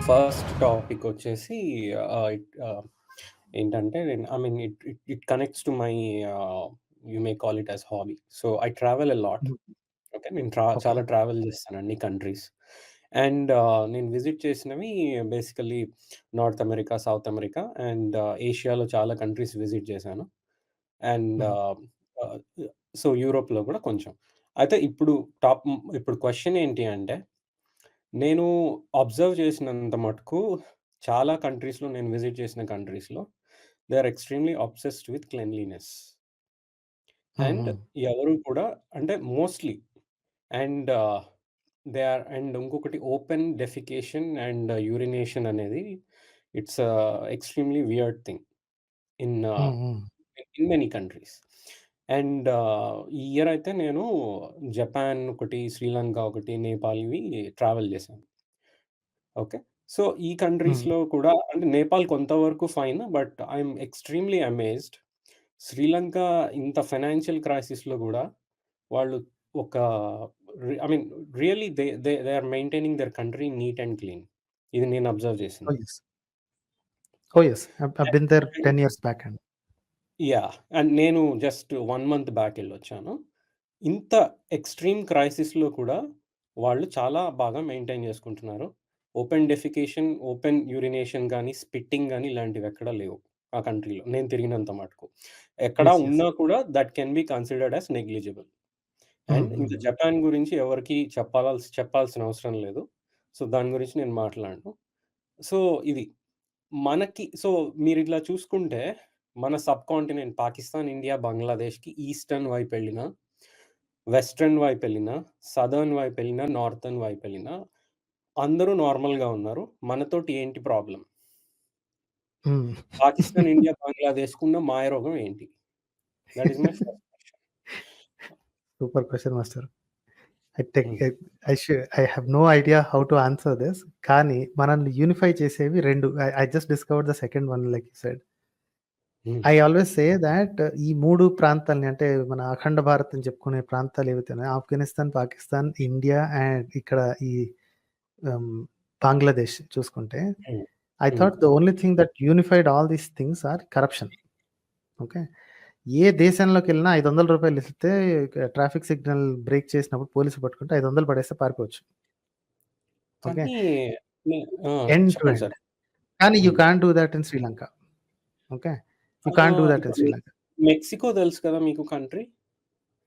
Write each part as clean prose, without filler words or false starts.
First topic వచ్చేసి ఏంటంటే I mean it connects to my you may call it as hobby. So, I travel a lot. Hmm. Okay. నేను okay. చాలా travel చేస్తాను అన్ని countries. And నేను visit చేసినవి basically North America, South America and ఏషియాలో చాలా కంట్రీస్ విజిట్ చేశాను. And హ్మ్. ఆహ్, సో, యూరోప్‌లో కూడా కొంచెం. అయితే ఇప్పుడు క్వెషన్ ఏంటి అంటే నేను అబ్జర్వ్ చేసినంత మటుకు చాలా కంట్రీస్‌లో నేను విజిట్ చేసిన కంట్రీస్‌లో they are extremely obsessed with cleanliness. Hmm. And hmm. ఎవరు కూడా అంటే మోస్ట్‌లీ అండ్ అండ్ ఇంకొకటి ఓపెన్ డెఫికేషన్ అండ్ యూరినేషన్ అనేది it's extremely weird thing in hmm. Hmm. Many countries. And ఈ ఇయర్ అయితే నేను జపాన్ ఒకటి, శ్రీలంక ఒకటి, నేపాల్ ఇవి ట్రావెల్ చేశాను. ఓకే. సో, ఈ హ్మ్. కంట్రీస్‌లో కూడా అంటే నేపాల్ కొంతవరకు fine. But I'm extremely amazed. Sri Lanka ఇంత ఫైనాన్షియల్ క్రైసిస్‌లో గూడా వాళ్ళు ఒక I mean really they are maintaining their country neat and clean. ఇది నేను అబ్జర్వ్ ఓహ్! చేసింది. Yes. Oh! Yes. I've been there and 10 years back అండి. యాహ్! అండ్ నేను జస్ట్ 1 మంత్ బ్యాక్ ఎళ్ళొచ్చాను. ఇంత ఎక్స్‌ట్రీమ్ క్రైసిస్‌లో కూడా వాళ్ళు చాలా బాగా మెయింటైన్ చేసుకుంటున్నారు. ఓపెన్ డెఫెకేషన్, ఓపెన్ యూరినేషన్ గాని, స్పిట్టింగ్ గాని ఇలాంటివెక్కడా లేవు ఆ కంట్రీలో. నేను తిరిగినంత మటుకు. ఎక్కడా యెస్. యెస్. ఉన్నా కూడా that can be considered as negligible. Hmm. And hmm. ఇంకా జపాన్ గురించి ఎవరికీ చెప్పాల్సిన అవసరం లేదు. సో, దాని గురించి నేను మాట్లాడను. సో, ఇది. మీరిట్లా చూసుకుంటే, మన సబ్‌కాంటినెంట్ పాకిస్తాన్, ఇండియా, బంగ్లాదేశ్‌కి ఈస్టర్న్ వైపెళ్ళినా, వెస్టర్న్ వైపెళ్ళినా, సదర్న్ వైపెళ్ళినా, నార్థర్న్ వైపెళ్ళినా అందరూ నార్మల్‌గా ఉన్నారు. మనతోటి ఏంటి ప్రాబ్లమ్? హ్మ్. పాకిస్తాన్, ఇండియా, బంగ్లాదేశ్‌కున్న మాయరోగం ఏంటి? That is my first question. Super question master. I take hmm. I have no idea how to answer this. కానీ మనల్ని యూనిఫై చేసేవి 2. I just discovered the second one like you said. Hmm. I always say thought ఈ 3 ప్రాంతాల్ని అంటే మన అఖండ భారత్ అని చెప్పుకునే ప్రాంతాలు ఏవైతే ఉన్నాయో ఆఫ్ఘనిస్తాన్, పాకిస్తాన్, ఇండియా అండ్ ఇక్కడ ఈ హ్మ్, బంగ్లాదేశ్ చూసుకుంటే హ్మ్. I హ్మ్. thought the only thing that unified all these things are corruption. Okay. ఏ దేశంలోకెళ్ళినా రూ. 500 ఇస్తే ట్రాఫిక్ సిగ్నల్ బ్రేక్ చేసినప్పుడు పోలీసులు పట్టుకుంటే 500 పడేస్తే పారిపోవచ్చు. ఓకే. కానీ నే ఆ! ఎండ్ టు చెప్పండి ఎండ్. సార్. కానీ యూ హ్మ్. Can't do that in Sri Lanka. Okay. You can't do that in ఇప్పుడు శ్రీలంక. మెక్సికో తెలుసు కదా మీకు కంట్రీ?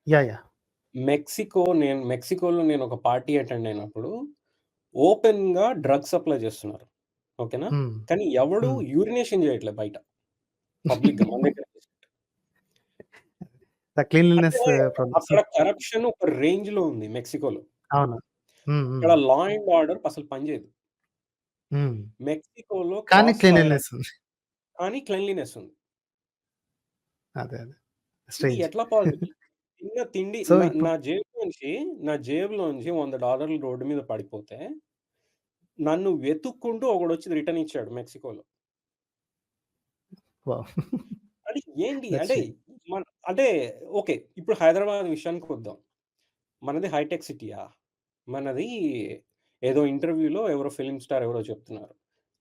యాహ్! మెక్సికోలో నేనొక పార్టీ అటెండ్ అయినప్పుడు ఓపెన్‌గా డ్రగ్ సప్లై చేస్తున్నారు. ఓకేనా? హ్మ్. కానీ ఎవడు హ్మ్. యూరినేషన్ చేయట్లే బయట పబ్లిక్‌గా మన దగ్గర. ద క్లీన్లీనెస్ అంటే ప్రాబ్లమ్. సో అక్కడ కరప్షన్ ఒక రేంజ్‌లో ఉంది మెక్సికోలో. అవును. హ్మ్. హ్మ్. అక్కడ లా అండ్ ఆర్డర్ అసలు పనిచేయదు. హ్మ్. మెక్సికోలో కానీ క్రాస్ ఫైర్ క్లీన్లీనెస్ ఉంది. కానీ క్లెన్లీనెస్ ఉంది. అదే. ఇది స్ట్రేంజ్. ఎట్లా పాజిబుల్? తిన్న తిండి సో నా ఇప్పుడు నా జేబులోంచి $100 రోడ్డు మీద పడిపోతే, నన్ను వెతుక్కుంటూ ఒకడొచ్చి రిటర్న్ ఇచ్చాడు మెక్సికోలో. వావ్! అంటే ఏంటి? దట్స్ అంటే షేమ్. మన అంటే ఓకే. ఇప్పుడు హైదరాబాద్ విషయానికొద్దాం. మనది హైటెక్ సిటీయా? మనది ఏదో ఇంటర్వ్యూలో ఎవరో ఫిల్మ్ స్టార్ ఎవరో చెప్తున్నారు.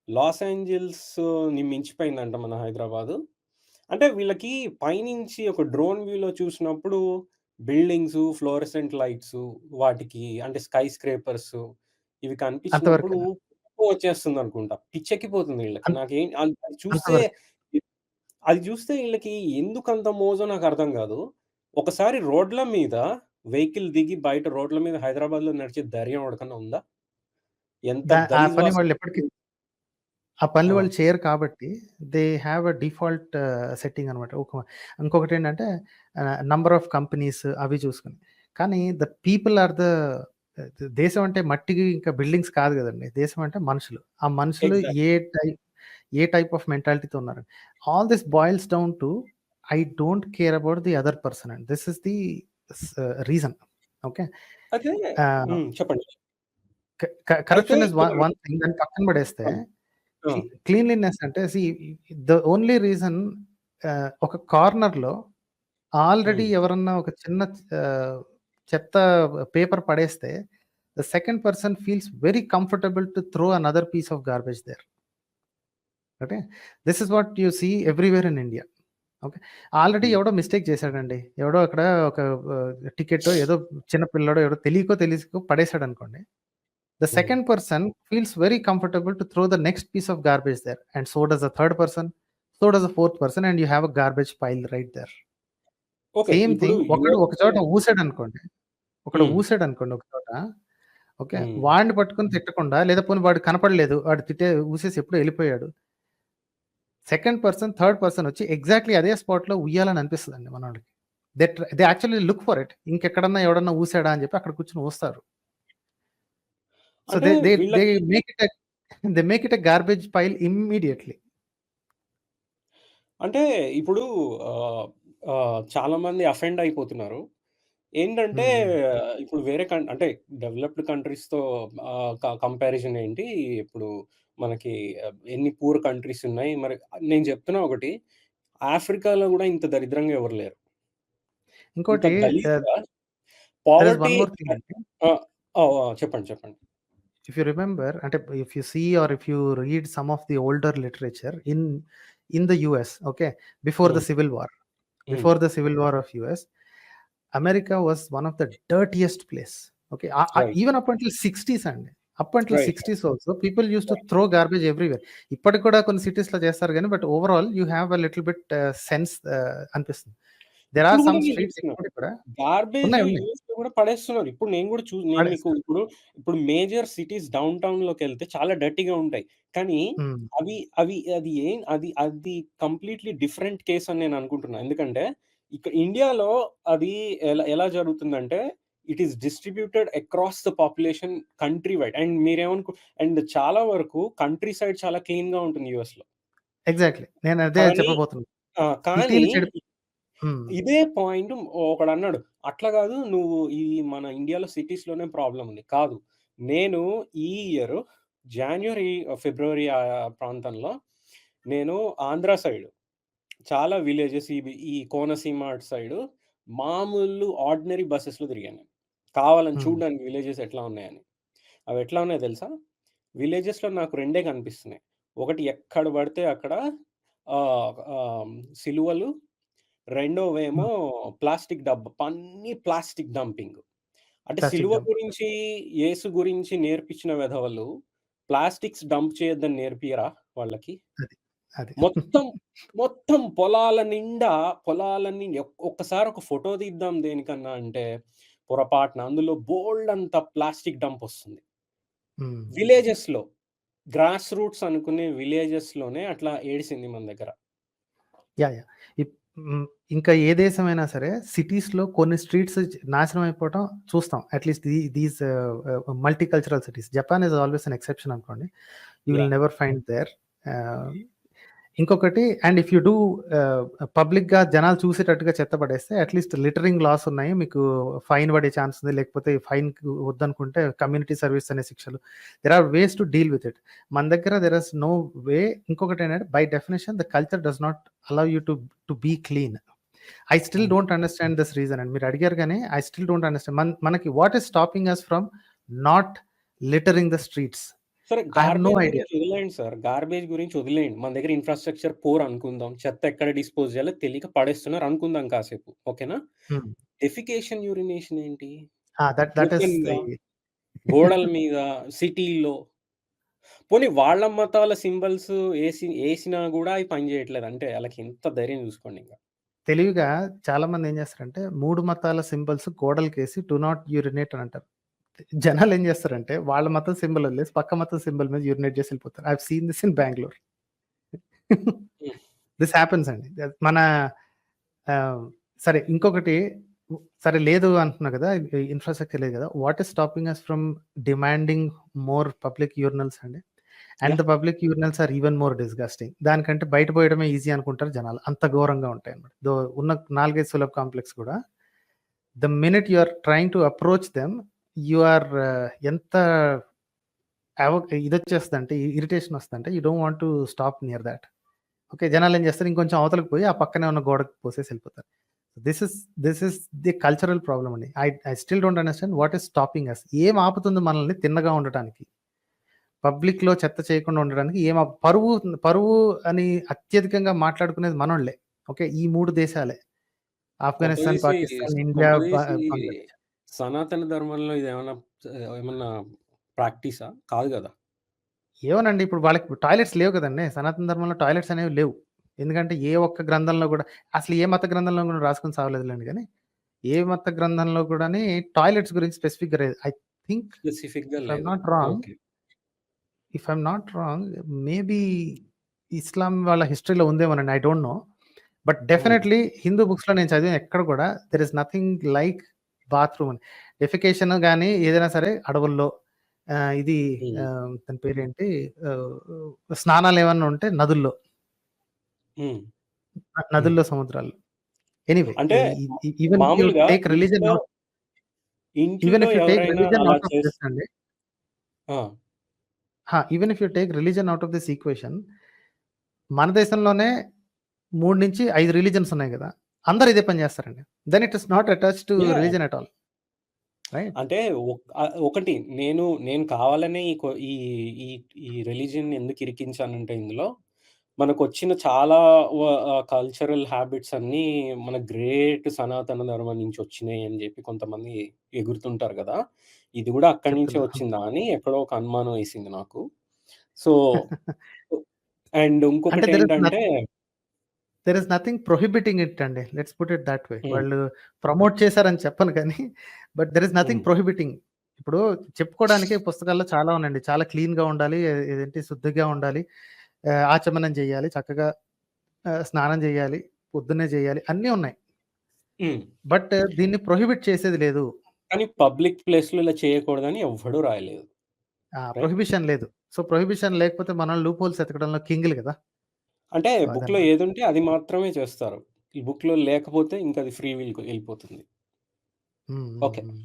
లాస్ ఏంజెల్స్‌ని మించిపోయిందంట మన హైదరాబాదు. అంటే వీళ్ళకి పైనుంచి ఒక డ్రోన్ వ్యూలో చూసినప్పుడు బిల్డింగ్సు, ఫ్లోరెసెంట్ లైట్సు వాటికి అంటే స్కై స్క్రేపర్సు ఇవి కనిపించినప్పుడు అంతవరకేనా? కోపం వచ్చేస్తుందనుకుంటా. పిచ్చెక్కిపోతుంది ఈళ్ళకి. అన్ నాకేం అది చూస్తే అంతవరకే. ఈళ్ళకి ఎందుకంత మోజో నాకర్థం గాదు. ఒకసారి రోడ్ల మీద వెహికల్ దిగి బయట రోడ్ల మీద హైదరాబాద్‌లో నడిచే ధైర్యం ఎవడికన్నా ఉందా? ఎంత ఆ గలీజ్ పని వాసన వాళ్ళెప్పటికి ఆ పనులు ఆ! వాళ్ళు చేయరు కాబట్టి they have a default setting అనమాట. ఇంకొకటేంటంటే నంబర్ ఆఫ్ కంపెనీస్ అవి చూసుకొని. కానీ ద పీపుల్ ఆర్ ద దేశం అంటే మట్టికి ఇంకా బిల్డింగ్స్ కాదు గదండీ. దేశం అంటే మనుషులు. ఆ మనుషులు ఎగ్జాక్ట్. ఏ టైప్ ఆఫ్ మెంటాలిటీతో ఉన్నారు. All this boils down to I don't care about the other person and this is the reason. Okay. అయితే ఆహ్, చెప్పండి. క క అయితే కరప్షన్ ఇస్ ఇక్కడ వన్ థింగ్ దాన్ని పక్కన పడేస్తే ఆ! ఆ! క్లీన్లీనెస్ అంటే ద ఓన్లీ రీజన్ ఒక కార్నర్‌లో ఆల్రెడీ హ్మ్. ఎవరన్నా ఒక చిన్న ఆహ్, చెత్త పేపర్ పడేస్తే the second person feels very comfortable to throw another piece of garbage there. Okay, this is what you see everywhere in India. Okay. Already ఎవడో మిస్టేక్ చేశాడండి. ఎవడో అక్కడ ఒక టికెట్టో ఏదో చిన్న పిల్లోడో ఎవడో తెలియకో పడేసాడనుకోండి. The second person feels very comfortable to throw the next piece of garbage there, and so does the third person, so does the fourth person, and you have a garbage pile right there. Okay. Same ఇప్పుడు thing ఒకడు ఒక చోట ఊసాడనుకోండి. ఒక చోట. Okay. వాడిని పట్టుకొని తిట్టకుండా, లేదా పోనీ వాడు కనపడలేదు, వాడు ఊసేసి ఎప్పుడో వెళ్ళిపోయాడు. సెకండ్ పర్సన్, థర్డ్ పర్సన్ వచ్చి ఎగ్జాక్ట్లీ అదే స్పాట్లో ఉయ్యాలని అనిపిస్తుందండి మనోళ్ళకి. They actually look for it. ఇంకెక్కడన్నా ఎవడన్నా ఊసాడా అని చెప్పి అక్కడ కూర్చొని ఊస్తారు. సో అంటే దే వీళ్ళకి make it a garbage pile immediately. అంటే ఇప్పుడు చాలా మంది అఫెండ్ అయిపోతున్నారు. ఏంటంటే ఇప్పుడు వేరే అంటే డెవలప్డ్ కంట్రీస్‌తో కంపారిజన్ ఏంటి? ఇప్పుడు మనకి ఎన్ని పూర్ కంట్రీస్ ఉన్నాయి. మరి నేను చెప్తున్నా ఒకటి, ఆఫ్రికాలో గూడా ఇంత దరిద్రంగా ఎవరు లేరు. ఇంత ఇంకోటి గలీజ్‌గా there is poverty one more thing అండి. ఆ! చెప్పండి. If you remember, అంటే if you see or if you read some of the older literature in the US, okay, before the Civil War, before the Civil War of US, America was one of the dirtiest place. Okay, Right. even up until 60s అండి. Up until Right. 60s also, people used to throw garbage everywhere. ఇప్పటికి కూడా కొన్ని సిటీస్‌లో చేస్తారు గానీ, but overall you have a little bit sense అనిపిస్తుంది. There are ఇప్పుడు some గూడా నేను streets చెప్తున్నా. ఇప్పటికి కూడా గార్బేజ్ ఉన్నాయి. యూఎస్‌లో గూడా పడేస్తున్నారు. ఇప్పుడు నేను గూడా నేను మీకు పడేస్తారు. ఇప్పుడు మేజర్ సిటీస్ డౌన్ టౌన్‌లోకెళ్తే చాలా డర్టీగా ఉంటాయి. కానీ అవి అవి అది ఏం అది అది కంప్లీట్‌లీ డిఫరెంట్ కేస్ అని నేను అనుకుంటున్నా. ఎందుకంటే ఇండియాలో అది ఎలా జరుగుతుందంటే it is distributed across the population country wide. And చాలా వరకు కంట్రీ సైడ్ చాలా క్లీన్‌గా ఉంటుంది యూఎస్‌లో. ఎగ్జాక్ట్లీ. నేను అదే కానీ చెప్పబోతున్నా. కానీ సిటీలు చెడు ఇదే పాయింట్ ఒకడన్నాడు. అట్లా గాదు నువ్వు మన ఇండియాలో సిటీస్‌లోనే ప్రాబ్లమ్ ఉంది. కాదు. నేను ఈ ఇయర్ జాన్యురీ, ఫిబ్రవరి ప్రాంతంలో నేను ఆంధ్ర సైడ్ చాలా విలేజెస్ ఈ కోనసీమ అటు సైడు మామూలు ఆర్డినరీ బసెస్‌లో తిరిగాను నేను. కావాలని చూడడానికి విలేజెస్ ఎట్లా ఉన్నాయని. అవి ఎట్లా ఉన్నాయో తెలుసా? విలేజెస్‌లో నాకు రెండే కనిపిస్తున్నాయి. ఒకటి ఎక్కడ పడితే అక్కడ సిలువలు, రెండోవేమో ప్లాస్టిక్ అన్నీ ప్లాస్టిక్ డంపింగ్. అంటే సిలువ గురించి, యేసు గురించి నేర్పించిన వెధవలు ప్లాస్టిక్స్ డంప్ చేయొద్దని నేర్పియరా వాళ్ళకి? అది. మొత్తం పొలాలన్నీ ఒక్కసారి ఒక ఫోటో తీద్దాం దేనికన్నా అంటే పొరపాటున అందులో బోలెడంత ప్లాస్టిక్ డంప్ వస్తుంది. విలేజెస్‌లో గ్రాస్ రూట్స్ అనుకునే విలేజెస్‌లోనే అట్లా ఏడిసింది మన దగ్గర. యాహ్! ఇంకా ఏ దేశమైనా సరే సిటీస్‌లో కొన్ని స్ట్రీట్స్ నాశనం అయిపోవటం చూస్తాం. At least these multicultural cities. Japan is always an exception అనుకోండి. You will never find there. ఇంకొకటి, అండ్ ఇఫ్ యూ డూ పబ్లిక్‌గా జనాలు చూసేటట్టుగా చెత్త పడేస్తే అట్‌లీస్ట్ లిటరింగ్ లాస్ ఉన్నాయి. మీకు ఫైన్ పడే ఛాన్స్ ఉంది. లేకపోతే ఫైన్ వద్దనుకుంటే కమ్యూనిటీ సర్వీస్ అనే శిక్షలు. There are ways to deal with it. మన దగ్గర దేర్ ఇస్ నో వే. ఇంకొకటి ఏంటంటే by definition the culture does not allow you to be clean. I still don't understand this reason అండి. మీరు అడిగారు గానీ ఐ స్టిల్ డోంట్ అండర్‌స్టాండ్. మనకి what is stopping us from not littering the streets? సరే, I have no idea. Garbage గురించి వదిలేయండి. మన దగ్గర ఇన్‌ఫ్రాస్ట్రక్చర్ పూర్ అనుకుందాం. చెత్త ఎక్కడ డిస్పోజ్ చేయాలో తెలియక పడేస్తున్నారు అనుకుందాం కాసేపు. ఓకేనా? డెఫికేషన్, యూరినేషన్ ఏంటి? దట్ ఈస్ గోడల మీద, సిటీల్లో. పోనీ వాళ్ళ మతాల సింబల్స్ ఏసినా గూడా అవి పని చేయట్లేదు. అంటే ఆళ్ళకి ఎంత ధైర్యం చూసుకోండి ఇంక. తెలివిగా చాలా మంది ఏం చేస్తారంటే 3 మతాల సింబల్స్ గోడలకేసి డు నాట్ యూరినేట్ అని అంటారు. జనాలు ఏం చేస్తారంటే వాళ్ళ మతం సింబల్ వదిలేసి పక్క మతం సింబల్ మీద యూరినేట్ చేసి వెళ్ళిపోతారు. I have seen this in Bengaluru. This happens అండి. మన సరే ఇంకొకటి, సరే లేదు అంటున్నా కదా, ఇన్‌ఫ్రాస్ట్రక్చర్ లేదు కదా. What is stopping us from demanding more public urinals అండి? And the public urinals are even more disgusting. దానికంటే బయట పోయడమే ఈజీ అనుకుంటారు జనాలు. అంత ఘోరంగా ఉంటాయన్నమాట. ఉన్న 4, 5 సులభ్ కాంప్లెక్స్ కూడా the minute you are trying to approach them you are ఎంత ఇదొచ్చేస్తదంటే, ఇరిటేషన్ వస్తదంటే you don't want to stop near that. Okay. జనాలు ఏం చేస్తారు, ఇంకొంచెం అవతలకి పోయి ఆ పక్కనే ఉన్న గోడకు పోసేసి వెళ్ళిపోతారు. This is the cultural problem అండి. I still don't understand what is stopping us. ఏం ఆపుతుంది మనల్ని తిన్నగా ఉండటానికి? పబ్లిక్‌లో చెత్త చేయకుండా ఉండడానికి పరువు పరువు అని అత్యధికంగా మాట్లాడుకునేది మనోళ్ళే. ఓకే. ఈ 3 దేశాలే. ఆఫ్ఘనిస్తాన్, కొంపదీసి పాకిస్తాన్, ఇండియా, కొంపదీసి బంగ్లాదేశ్. సనాతన ధర్మంలో ఇదేమన్నా ఏమన్నా ప్రాక్టీసా? కాదు గదా! ఏమోనండి ఇప్పుడు వాళ్ళకి టాయిలెట్స్ లేవు కదండీ! సనాతన ధర్మంలో టాయిలెట్స్ అనేవి లేవు. ఎందుకంటే ఏ ఒక్క గ్రంథంలో గూడా అసలు ఏ మత గ్రంథంలో గూడా రాసుకొని సావలేదులెండి గానీ, ఏ మత గ్రంథంలో గూడాని టాయిలెట్స్ గురించి స్పెసిఫిక్‌గా లేదు. ఐ థింక్ స్పెసిఫిక్‌గా ఇఫ్ ఐయామ్ లేదు. Not wrong okay. If I'm not wrong maybe Islam వాళ్ళ హిస్టరీలో ఉందేమోనండి. I don't know. But hmm. Definitely Hindu బుక్స్‌లో నేను చదివిన ఎక్కడ గూడా there is nothing like bathroom అని. డెఫెకేషన్ గాని ఏదైనా సరే అడవుల్లో ఇది హ్మ్. దాని పేరేంటి స్నానాలేమన్నా ఉంటే నదుల్లో. హ్మ్. హ్మ్. నదుల్లో, సముద్రాల్లో. ఎనీవే అంటే ఈవెన్ ఇఫ్ యూ మామూలుగా టేక్ రిలిజియన్ ఇంట్లో ఔట్ ఈవెన్ ఇంట్లో ఇఫ్ యూ టేక్ ఎవరైనా రిలిజియన్ అలా ఔట్ ఆఫ్ దిస్ అండి. ఆ! Even if you take religion out of this equation మన దేశంలోనే 3-5 రిలిజియన్స్ ఉన్నాయి గదా! అందరూ ఇదే పని జేస్తారండి. Then it is not attached to yeah! Religion at all. Right? అంటే ఒకటి నేను కావాలనే ఈ ఈ ఈ రిలిజియన్‌ని ఎందుకు ఇరికించానంటే ఇందులో, మనకొచ్చిన చాలా కల్చరల్ హ్యాబిట్స్ అన్నీ మన గ్రేట్ సనాతన ధర్మం నుంచి వచ్చినాయి అని జెప్పి కొంతమంది ఎగురుతుంటారు గదా! ఇది గూడా అక్కడి నుంచే చెప్తున్నా. వచ్చిందా అని ఎక్కడో ఒక అనుమానం ఏసింది నాకు. సో, అండ్ అంటే దేర్ ఇస్ ఇంకొకటేంటంటే there is nothing prohibiting it అండి. Let's put it that way. Hmm. వాళ్ళు ప్రమోట్ చేశారని చెప్పను కానీ, but there is hmm. Nothing prohibiting. ఇప్పుడు చెప్పుకోవడానికి పుస్తకాల్లో చాలా ఉన్నాయండి. చాలా క్లీన్‌గా ఉండాలి. ఏదేంటి శుద్ధిగా ఉండాలి. ఆచమనం చేయాలి. చక్కగా స్నానం చేయాలి. పొద్దున్నే చేయాలి. అన్నీ ఉన్నాయి. హ్మ్. బట్ దీన్ని ప్రొహిబిట్ చేసేది లేదు. కానీ పబ్లిక్ ప్లేస్‌లో ఇలా చేయకూడదని ఎవ్వడు రాయలేదు. రైట్? ప్రొహిబిషన్ లేదు. సో, ప్రొహిబిషన్ లేకపోతే మనం లూప్ హోల్స్ ఎతకడంలో కింగ్‌లు గదా! అంటే సో, బుక్‌లో అదనమాట. ఏదుంటే అది మాత్రమే చేస్తారు. ఈ బుక్‌లో లేకపోతే ఇంక అది ఫ్రీ విల్‌కి ఎళ్ళిపోతుంది. హ్మ్. హ్మ్. ఓకే. హ్మ్.